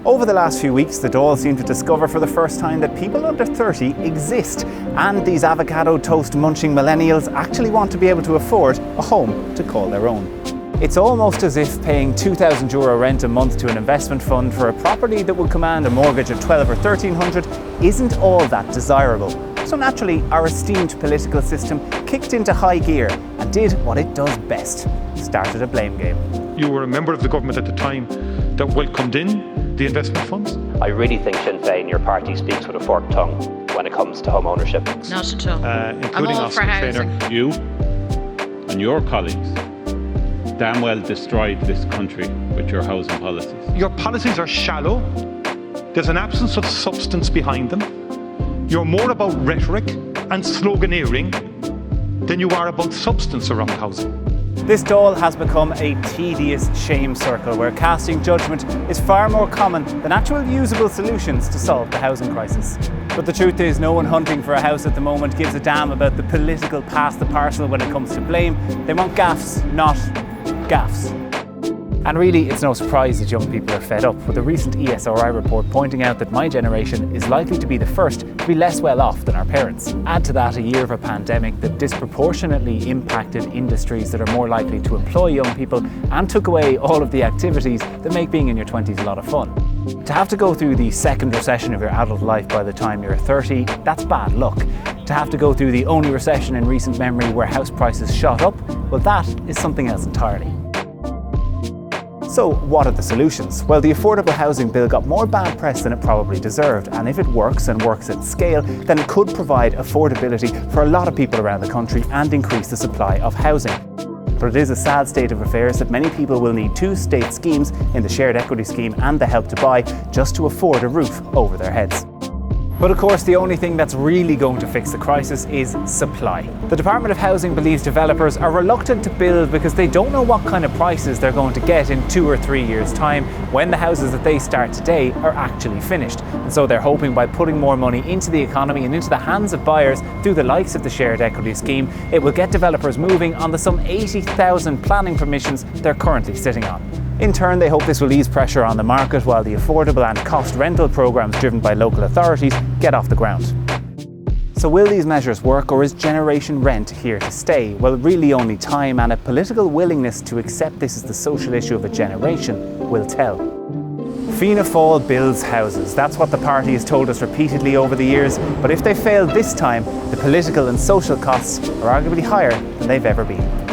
Over the last few weeks, the Dáil seemed to discover for the first time that people under 30 exist, and these avocado toast munching millennials actually want to be able to afford a home to call their own. It's almost as if paying €2,000 rent a month to an investment fund for a property that will command a mortgage of 12 or 1,300 isn't all that desirable. So naturally, our esteemed political system kicked into high gear and did what it does best: started a blame game. You were a member of the government at the time that welcomed in the investment funds. I really think Sinn Féin, your party, speaks with a forked tongue when it comes to home ownership. Not at all. Including I'm all for housing. You and your colleagues damn well destroyed this country with your housing policies. Your policies are shallow. There's an absence of substance behind them. You're more about rhetoric and sloganeering than you are about substance around housing. This Dáil has become a tedious shame circle where casting judgment is far more common than actual usable solutions to solve the housing crisis. But the truth is, no one hunting for a house at the moment gives a damn about the political pass the parcel when it comes to blame. They want gaffes, not gaffes. And really, it's no surprise that young people are fed up, with a recent ESRI report pointing out that my generation is likely to be the first to be less well off than our parents. Add to that a year of a pandemic that disproportionately impacted industries that are more likely to employ young people and took away all of the activities that make being in your 20s a lot of fun. To have to go through the second recession of your adult life by the time you're 30, that's bad luck. To have to go through the only recession in recent memory where house prices shot up, well, that is something else entirely. So what are the solutions? Well, the Affordable Housing Bill got more bad press than it probably deserved, and if it works and works at scale, then it could provide affordability for a lot of people around the country and increase the supply of housing. But it is a sad state of affairs that many people will need two state schemes in the shared equity scheme and the Help to Buy just to afford a roof over their heads. But of course, the only thing that's really going to fix the crisis is supply. The Department of Housing believes developers are reluctant to build because they don't know what kind of prices they're going to get in 2 or 3 years' time when the houses that they start today are actually finished. And so they're hoping by putting more money into the economy and into the hands of buyers through the likes of the shared equity scheme, it will get developers moving on the some 80,000 planning permissions they're currently sitting on. In turn, they hope this will ease pressure on the market while the affordable and cost rental programmes driven by local authorities get off the ground. So will these measures work, or is generation rent here to stay? Well, really only time and a political willingness to accept this as the social issue of a generation will tell. Fianna Fáil builds houses. That's what the party has told us repeatedly over the years, but if they fail this time, the political and social costs are arguably higher than they've ever been.